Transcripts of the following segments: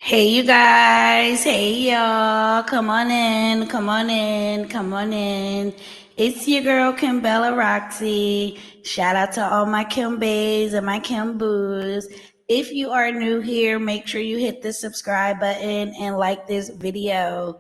Hey, you guys. Hey, y'all. Come on in. Come on in. Come on in. It's your girl, Kimbella Roxy. Shout out to all my Kimbays and my Kimboos. If you are new here, make sure you hit the subscribe button and like this video.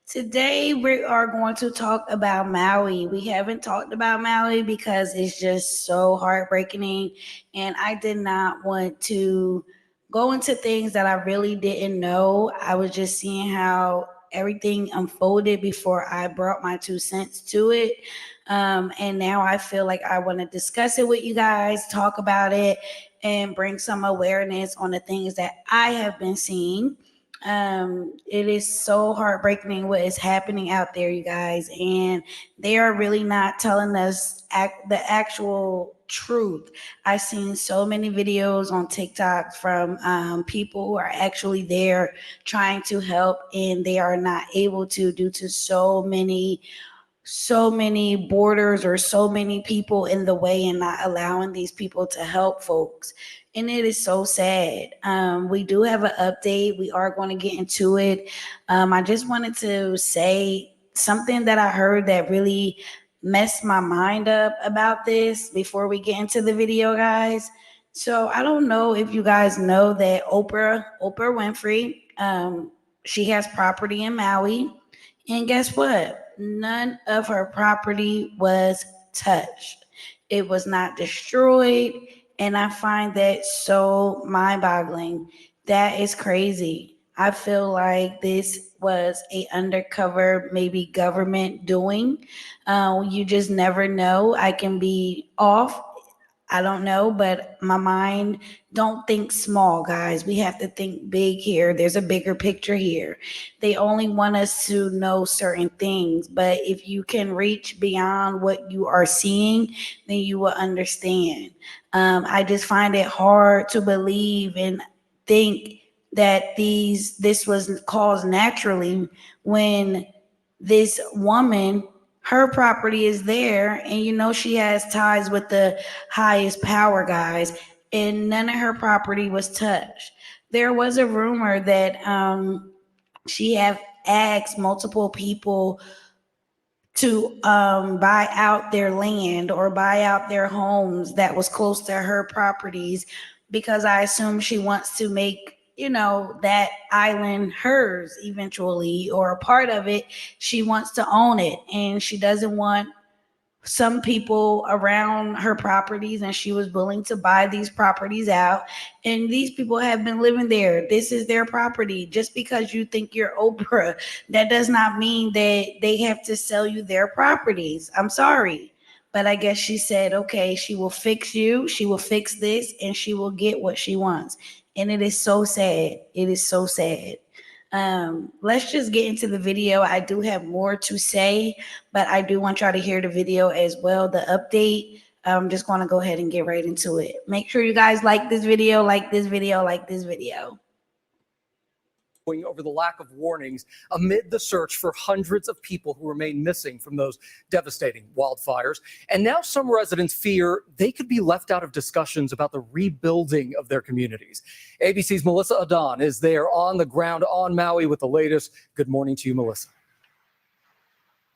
Today, we are going to talk about Maui. We haven't talked about Maui because it's just so heartbreaking, and I did not want to go into things that I really didn't know. I was just seeing how everything unfolded before I brought my 2 cents to it. And now I feel like I want to discuss it with you guys, talk about it, and bring some awareness on the things that I have been seeing. It is so heartbreaking what is happening out there, you guys, and they are really not telling us the actual truth. I've seen so many videos on TikTok from people who are actually there trying to help, and they are not able to due to so many borders or so many people in the way and not allowing these people to help folks. And it is so sad. We do have an update. We are going to get into it. I just wanted to say something that I heard that really messed my mind up about this before we get into the video, guys. So I don't know if you guys know that Oprah Winfrey, she has property in Maui. And guess what? None of her property was touched. It was not destroyed. And I find that so mind boggling. That is crazy. I feel like this was a undercover, maybe government doing. You just never know. I can be off. I don't know, but my mind don't think small, guys. We have to think big here. There's a bigger picture here. They only want us to know certain things, but if you can reach beyond what you are seeing, then you will understand. I just find it hard to believe and think that this was caused naturally when this woman, her property is there, and she has ties with the highest power, guys, and none of her property was touched. There was a rumor that she have asked multiple people to buy out their land or buy out their homes that was close to her properties, because I assume she wants to make that island hers eventually, or a part of it. She wants to own it, and she doesn't want some people around her properties, and she was willing to buy these properties out, and these people have been living there. This is their property. Just because you think you're Oprah, that does not mean that they have to sell you their properties. I'm sorry, but I guess she said, okay, she will fix you, she will fix this, and she will get what she wants. And it is so sad. It is so sad. Let's just get into the video. I do have more to say, but I do want y'all to hear the video as well, the update. I'm just going to go ahead and get right into it. Make sure you guys like this video, like this video, like this video. Over the lack of warnings amid the search for hundreds of people who remain missing from those devastating wildfires. And now some residents fear they could be left out of discussions about the rebuilding of their communities. ABC's Melissa Adon is there on the ground on Maui with the latest. Good morning to you, Melissa.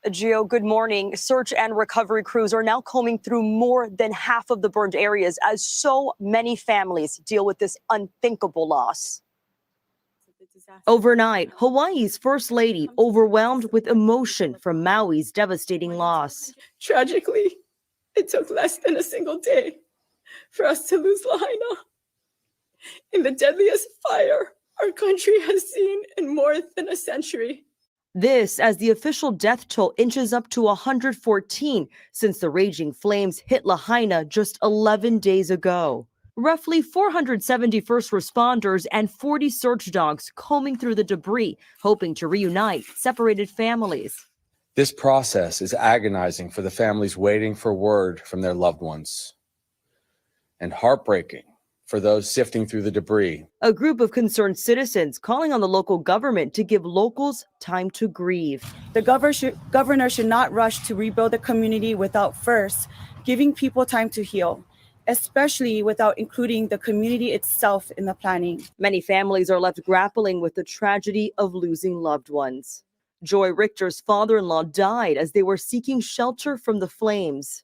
Gio, good morning. Search and recovery crews are now combing through more than half of the burned areas as so many families deal with this unthinkable loss. Overnight, Hawaii's First Lady overwhelmed with emotion from Maui's devastating loss. Tragically, it took less than a single day for us to lose Lahaina in the deadliest fire our country has seen in more than a century. This as the official death toll inches up to 114 since the raging flames hit Lahaina just 11 days ago. Roughly 470 first responders and 40 search dogs combing through the debris, hoping to reunite separated families. This process is agonizing for the families waiting for word from their loved ones, and heartbreaking for those sifting through the debris. A group of concerned citizens calling on the local government to give locals time to grieve. The governor should not rush to rebuild the community without first giving people time to heal. especially without including the community itself in the planning. Many families are left grappling with the tragedy of losing loved ones. Joy Richter's father-in-law died as they were seeking shelter from the flames.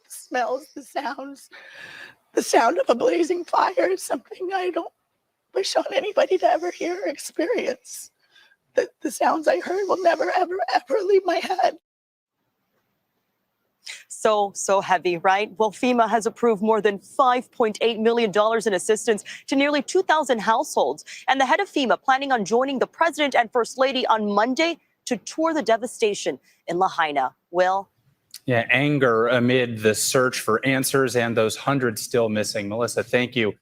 Smells, the sounds, the sound of a blazing fire is something I don't wish on anybody to ever hear or experience. The sounds I heard will never, ever, ever leave my head. So heavy, right? Well, FEMA has approved more than $5.8 million in assistance to nearly 2,000 households. And the head of FEMA planning on joining the president and first lady on Monday to tour the devastation in Lahaina. Will? Yeah, anger amid the search for answers and those hundreds still missing. Melissa, thank you.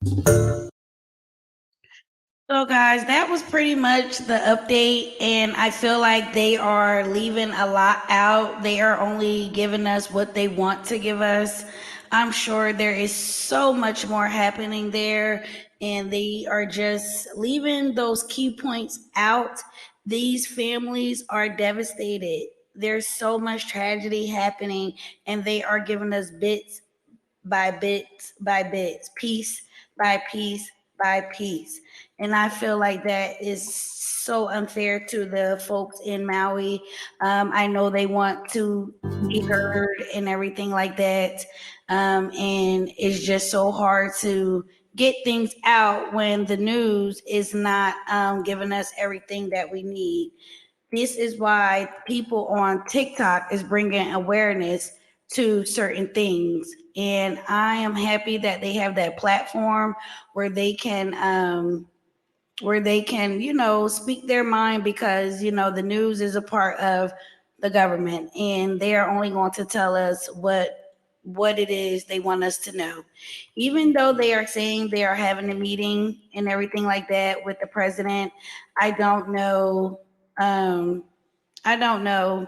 So, guys, that was pretty much the update, and I feel like they are leaving a lot out. They are only giving us what they want to give us. I'm sure there is so much more happening there, and they are just leaving those key points out. These families are devastated. There's so much tragedy happening, and they are giving us bits by bits, piece by piece by piece. And I feel like that is so unfair to the folks in Maui. I know they want to be heard and everything like that. And it's just so hard to get things out when the news is not giving us everything that we need. This is why people on TikTok is bringing awareness to certain things. And I am happy that they have that platform where they can speak their mind, because the news is a part of the government, and they are only going to tell us what it is they want us to know. Even though they are saying they are having a meeting and everything like that with the president, I don't know. I don't know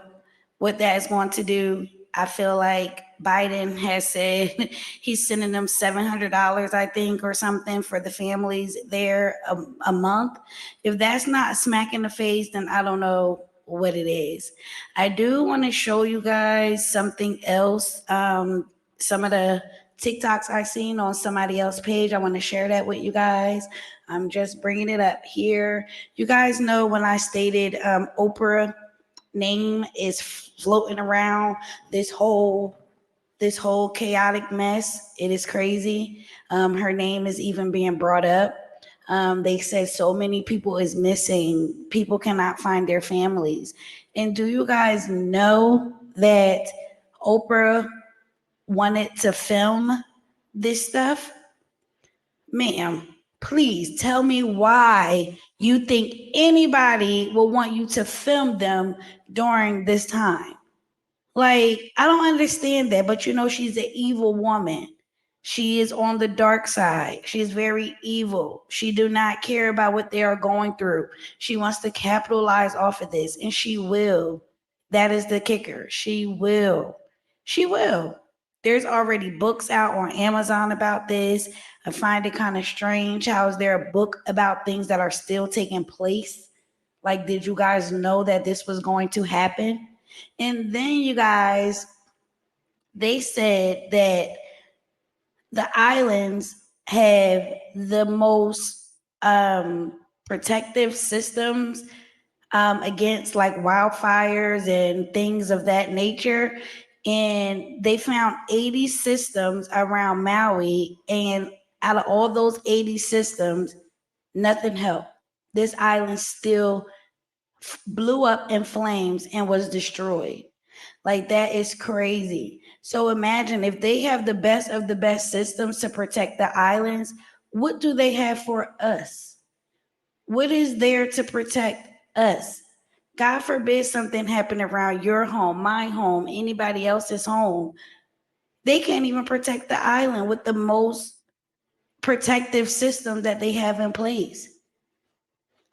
what that is going to do. I feel like Biden has said he's sending them $700, I think, or something for the families there a month. If that's not a smack in the face, then I don't know what it is. I do want to show you guys something else. Some of the TikToks I've seen on somebody else's page. I want to share that with you guys. I'm just bringing it up here. You guys know when I stated Oprah name is floating around this whole chaotic mess. It is crazy. Her name is even being brought up. They said so many people is missing. People cannot find their families. And do you guys know that Oprah wanted to film this stuff? Ma'am, please tell me why you think anybody will want you to film them during this time. Like, I don't understand that, but she's an evil woman. She is on the dark side. She's very evil. She do not care about what they are going through. She wants to capitalize off of this, and she will. That is the kicker. She will. She will. There's already books out on Amazon about this. I find it kind of strange. How is there a book about things that are still taking place? Like, did you guys know that this was going to happen? And then you guys, they said that the islands have the most protective systems against like wildfires and things of that nature. And they found 80 systems around Maui. And out of all those 80 systems, nothing helped. This island still blew up in flames and was destroyed. Like, that is crazy. So imagine if they have the best of the best systems to protect the islands, what do they have for us? What is there to protect us? God forbid something happen around your home, my home, anybody else's home. They can't even protect the island with the most protective system that they have in place.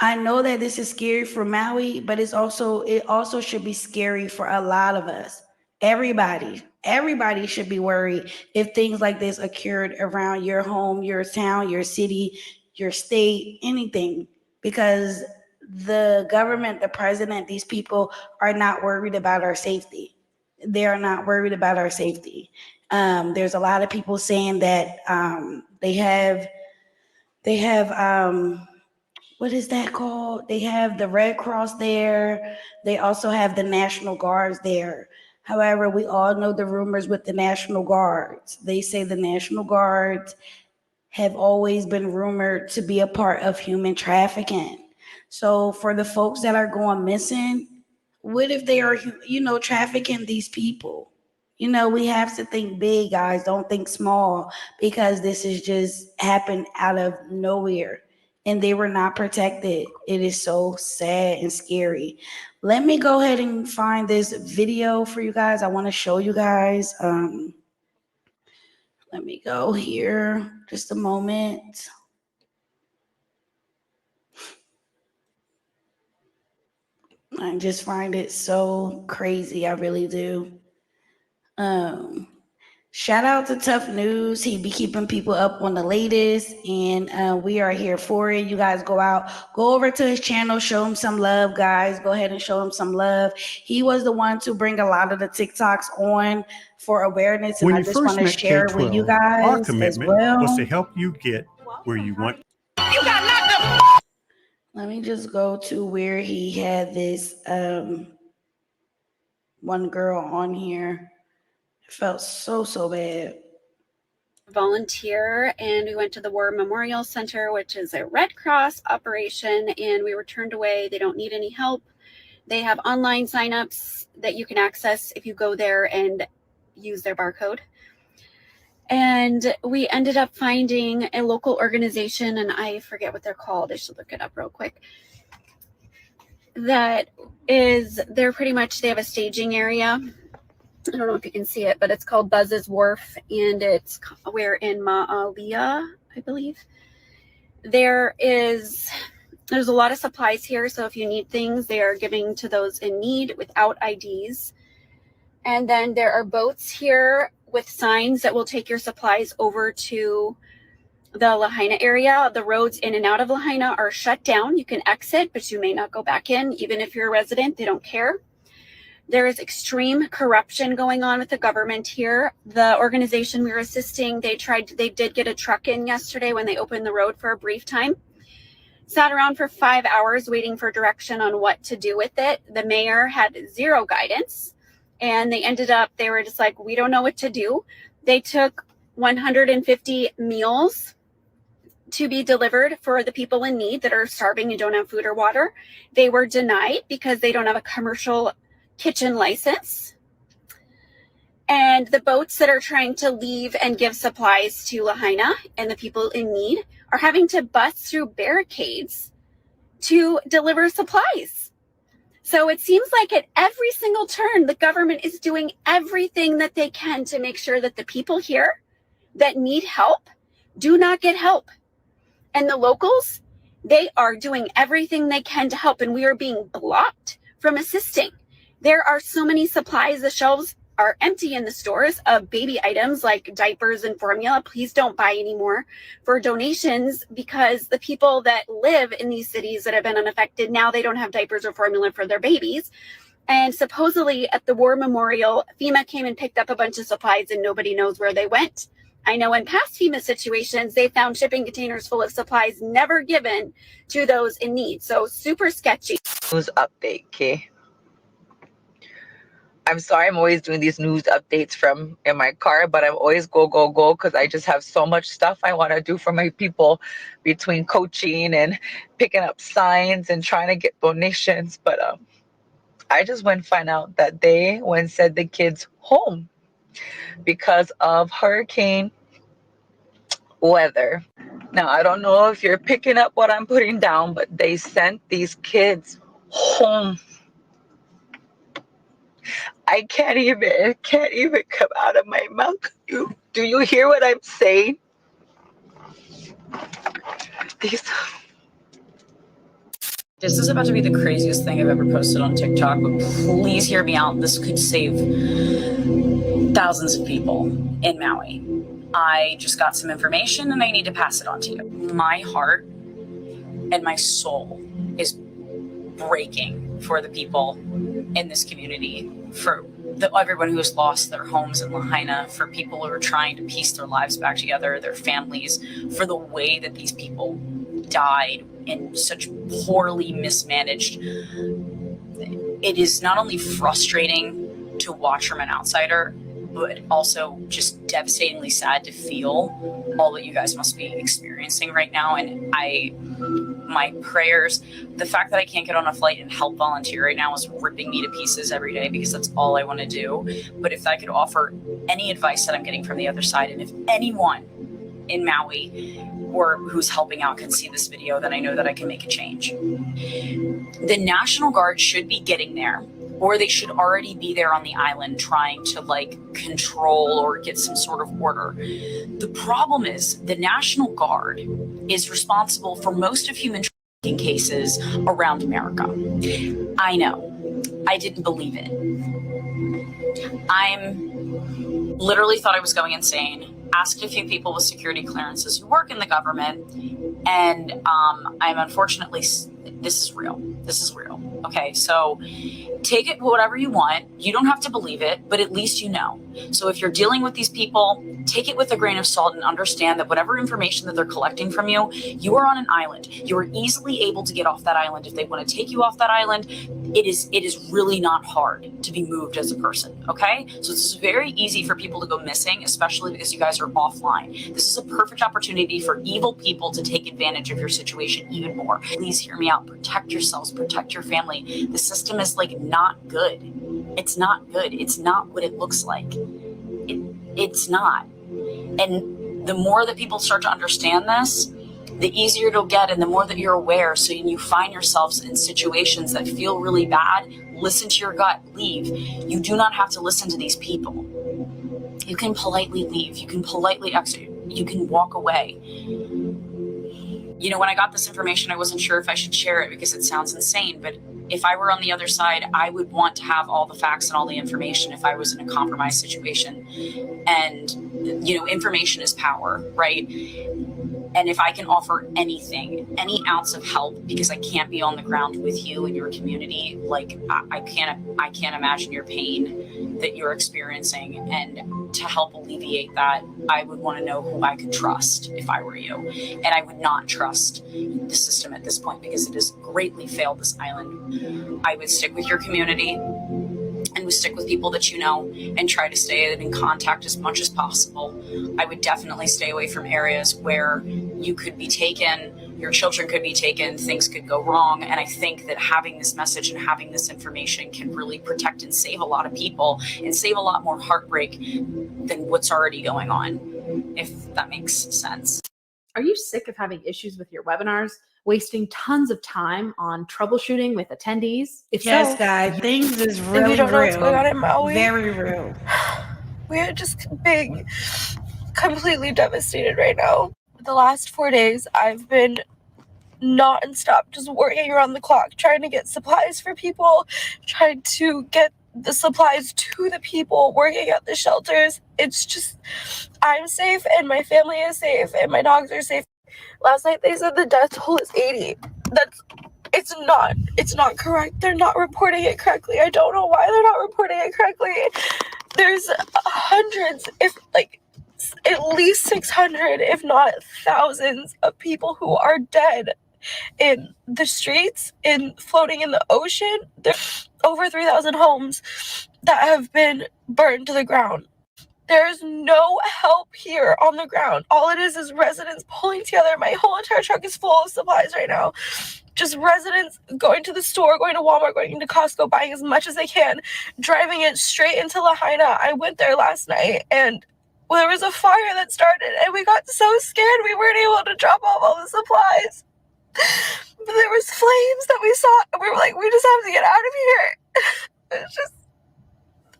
I know that this is scary for Maui, but it also should be scary for a lot of us. Everybody should be worried if things like this occurred around your home, your town, your city, your state, anything, because the government, the president, these people are not worried about our safety. They are not worried about our safety. There's a lot of people saying that they have what is that called? They have the Red Cross there. They also have the National Guards there. However, we all know the rumors with the National Guards. They say the National Guards have always been rumored to be a part of human trafficking. So for the folks that are going missing, what if they are, trafficking these people? We have to think big, guys. Don't think small, because this is just happened out of nowhere and they were not protected. It is so sad and scary. Let me go ahead and find this video for you guys. I want to show you guys. Let me go here. Just a moment. I just find it so crazy. I really do. Shout out to Tough News. He be keeping people up on the latest, and we are here for it. You guys go over to his channel, show him some love, guys. Go ahead and show him some love. He was the one to bring a lot of the TikToks on for awareness, and When I you just first want to met share it with you K-12, guys our as commitment well. was to help you get where you want. Let me just go to where he had this one girl on here. It felt so bad. Volunteer, and we went to the War Memorial Center, which is a Red Cross operation, and we were turned away. They don't need any help. They have online signups that you can access if you go there and use their barcode. And we ended up finding a local organization, and I forget what they're called. I should look it up real quick. They have a staging area. I don't know if you can see it, but it's called Buzz's Wharf, and we're in Maui, I believe. There's a lot of supplies here, so if you need things, they are giving to those in need without IDs. And then there are boats here with signs that will take your supplies over to the Lahaina area. The roads in and out of Lahaina are shut down. You can exit, but you may not go back in. Even if you're a resident, they don't care. There is extreme corruption going on with the government here. The organization we were assisting, they did get a truck in yesterday when they opened the road for a brief time. Sat around for 5 hours waiting for direction on what to do with it. The mayor had zero guidance, and they were just like, we don't know what to do. They took 150 meals to be delivered for the people in need that are starving and don't have food or water. They were denied because they don't have a commercial kitchen license. And the boats that are trying to leave and give supplies to Lahaina and the people in need are having to bust through barricades to deliver supplies. So it seems like at every single turn, the government is doing everything that they can to make sure that the people here that need help do not get help. And the locals, they are doing everything they can to help, and we are being blocked from assisting. There are so many supplies. The shelves are empty in the stores of baby items like diapers and formula. Please don't buy any more for donations, because the people that live in these cities that have been unaffected, now they don't have diapers or formula for their babies. And supposedly at the War Memorial, FEMA came and picked up a bunch of supplies and nobody knows where they went. I know in past FEMA situations, they found shipping containers full of supplies never given to those in need. So super sketchy. News update, okay? I'm sorry I'm always doing these news updates from in my car, but I'm always go because I just have so much stuff I want to do for my people, between coaching and picking up signs and trying to get donations. But I just went and find out that they went and sent the kids home because of hurricane weather. Now, I don't know if you're picking up what I'm putting down, but they sent these kids home. I can't even come out of my mouth. Do you hear what I'm saying? This is about to be the craziest thing I've ever posted on TikTok, but please hear me out. This could save thousands of people in Maui. I just got some information and I need to pass it on to you. My heart and my soul is breaking for the people in this community, for everyone who has lost their homes in Lahaina, for people who are trying to piece their lives back together, their families, for the way that these people died in such poorly mismanaged. It is not only frustrating to watch from an outsider, but also just devastatingly sad to feel all that you guys must be experiencing right now. And my prayers, the fact that I can't get on a flight and help volunteer right now is ripping me to pieces every day, because that's all I want to do. But if I could offer any advice that I'm getting from the other side, and if anyone in Maui or who's helping out can see this video, then I know that I can make a change. The National Guard should be getting there, or they should already be there on the island trying to control or get some sort of order. The problem is the National Guard is responsible for most of human trafficking cases around America. I know. I didn't believe it. I'm literally thought I was going insane. Asked a few people with security clearances who work in the government, and I'm unfortunately, this is real. This is real. Okay, so take it whatever you want. You don't have to believe it, but at least you know. So if you're dealing with these people, take it with a grain of salt and understand that whatever information that they're collecting from you, you are on an island. You are easily able to get off that island. If they want to take you off that island, it is really not hard to be moved as a person, okay? So it's very easy for people to go missing, especially because you guys are offline. This is a perfect opportunity for evil people to take advantage of your situation even more. Please hear me out. Protect yourselves, protect your family. The system is not good. It's not good. It's not what it looks like. It's not. And the more that people start to understand this, the easier it'll get, and the more that you're aware. So when you find yourselves in situations that feel really bad, listen to your gut, leave. You do not have to listen to these people. You can politely leave. You can politely exit. You can walk away. You know, when I got this information, I wasn't sure if I should share it because it sounds insane, but if I were on the other side, I would want to have all the facts and all the information if I was in a compromised situation. And, you know, information is power, right? And if I can offer anything, any ounce of help, because I can't be on the ground with you and your community, I can't imagine your pain that you're experiencing. And to help alleviate that, I would want to know who I could trust if I were you. And I would not trust the system at this point because it has greatly failed this island. I would stick with your community and would stick with people that you know and try to stay in contact as much as possible. I would definitely stay away from areas where you could be taken, your children could be taken, things could go wrong. And I think that having this message and having this information can really protect and save a lot of people and save a lot more heartbreak than what's already going on, if that makes sense. Are you sick of having issues with your webinars? Wasting tons of time on troubleshooting with attendees? If Yes, so, guys, things is And really we don't know what's real. going on in Maui. Very real. We are just being completely devastated right now. The last 4 days, I've been non-stop just working around the clock, trying to get supplies for people, trying to get the supplies to the people working at the shelters. It's just, I'm safe and my family is safe and my dogs are safe. Last night they said the death toll is 80. It's not correct. They're not reporting it correctly. I don't know why they're not reporting it correctly. There's hundreds, at least 600, if not thousands of people who are dead in the streets, floating in the ocean. There's over 3,000 homes that have been burned to the ground. There's no help here on the ground. All it is residents pulling together. My whole entire truck is full of supplies right now. Just residents going to the store, going to Walmart, going to Costco, buying as much as they can, driving it straight into Lahaina. I went there last night and there was a fire that started and we got so scared we weren't able to drop off all the supplies. But there was flames that we saw and we were like, we just have to get out of here.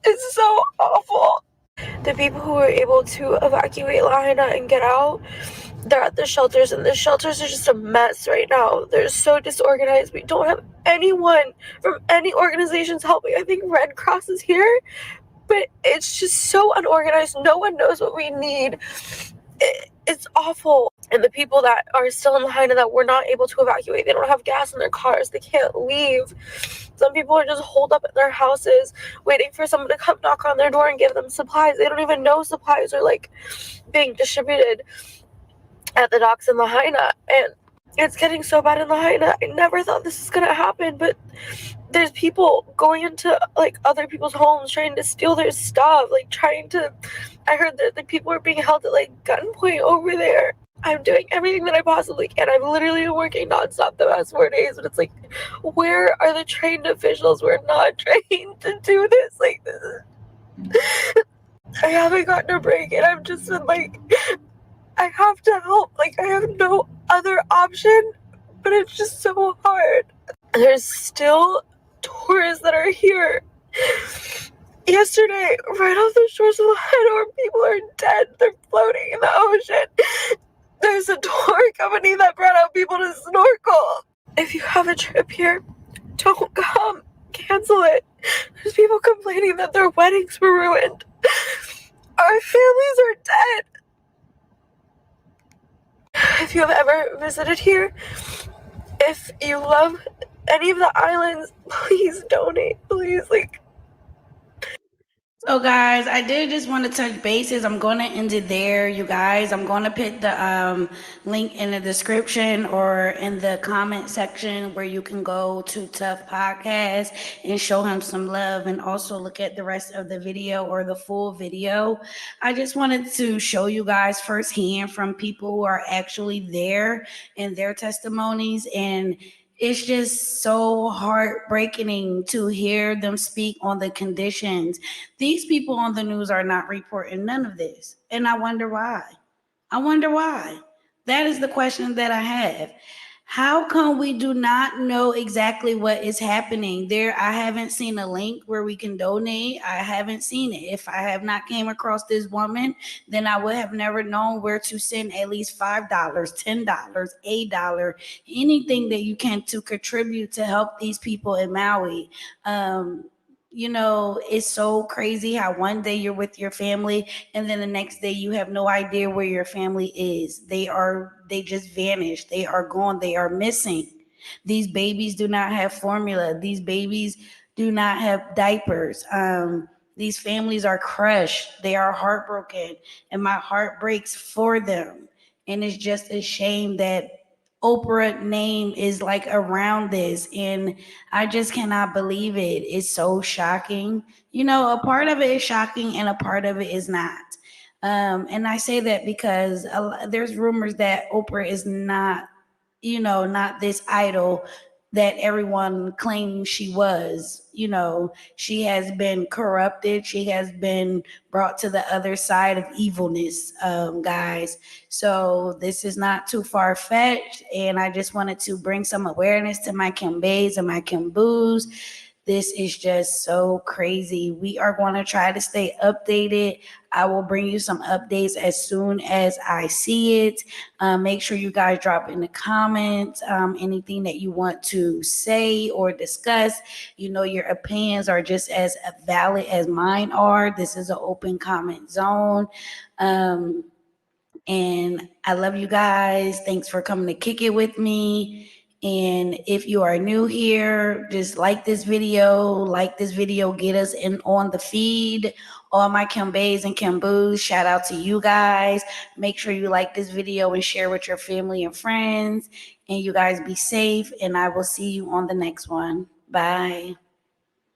It's so awful. The people who were able to evacuate Lahaina and get out, they're at the shelters, and the shelters are just a mess right now. They're so disorganized. We don't have anyone from any organizations helping. I think Red Cross is here, but it's just so unorganized. No one knows what we need. It's awful. And the people that are still in Lahaina that were not able to evacuate, they don't have gas in their cars. They can't leave. Some people are just holed up at their houses waiting for someone to come knock on their door and give them supplies. They don't even know supplies are like being distributed at the docks in Lahaina, and it's getting so bad in Lahaina. I never thought this was gonna happen, but there's people going into like other people's homes trying to steal their stuff, like I heard that the people are being held at like gunpoint over there. I'm doing everything that I possibly can. I'm literally working nonstop the past 4 days, but it's like, where are the trained officials? We're not trained to do this. Like, I haven't gotten a break, and I've just been like, I have to help. Like, I have no other option, but it's just so hard. There's still tourists that are here. Yesterday, right off the shores of Lahaina, where people are dead, they're floating in the ocean. There's a tour company that brought out people to snorkel. If you have a trip here, don't come. Cancel it. There's people complaining that their weddings were ruined. Our families are dead. If you have ever visited here, if you love any of the islands, please donate. Please, like. So guys, I did just want to touch bases. I'm going to end it there, you guys. I'm going to put the link in the description or in the comment section where you can go to Tough Podcast and show him some love, and also look at the rest of the video or the full video. I just wanted to show you guys firsthand from people who are actually there and their testimonies, and it's just so heartbreaking to hear them speak on the conditions. These people on the news are not reporting none of this. And I wonder why. I wonder why. That is the question that I have. How come we do not know exactly what is happening there? I haven't seen a link where we can donate. I haven't seen it. If I have not came across this woman, then I would have never known where to send at least $5, $10, $8, anything that you can to contribute to help these people in Maui. You know, it's so crazy how one day you're with your family and then the next day you have no idea where your family is. They just vanished. They are gone. They are missing. These babies do not have formula. These babies do not have diapers. These families are crushed. They are heartbroken, and my heart breaks for them. And it's just a shame that Oprah name is like around this, and I just cannot believe it. It's so shocking. You know, a part of it is shocking and a part of it is not. And I say that because there's rumors that Oprah is not, you know, not this idol that everyone claims she was. You know, she has been corrupted. She has been brought to the other side of evilness, guys. So this is not too far-fetched. And I just wanted to bring some awareness to my Kimbays and my Kimboos. This is just so crazy. We are going to try to stay updated. I will bring you some updates as soon as I see it. Make sure you guys drop in the comments anything that you want to say or discuss. You know, your opinions are just as valid as mine are. This is an open comment zone. And I love you guys. Thanks for coming to kick it with me. And if you are new here, just like this video, get us in on the feed. All my Kimbays and Kimboos, shout out to you guys. Make sure you like this video and share with your family and friends. And you guys be safe, and I will see you on the next one. Bye.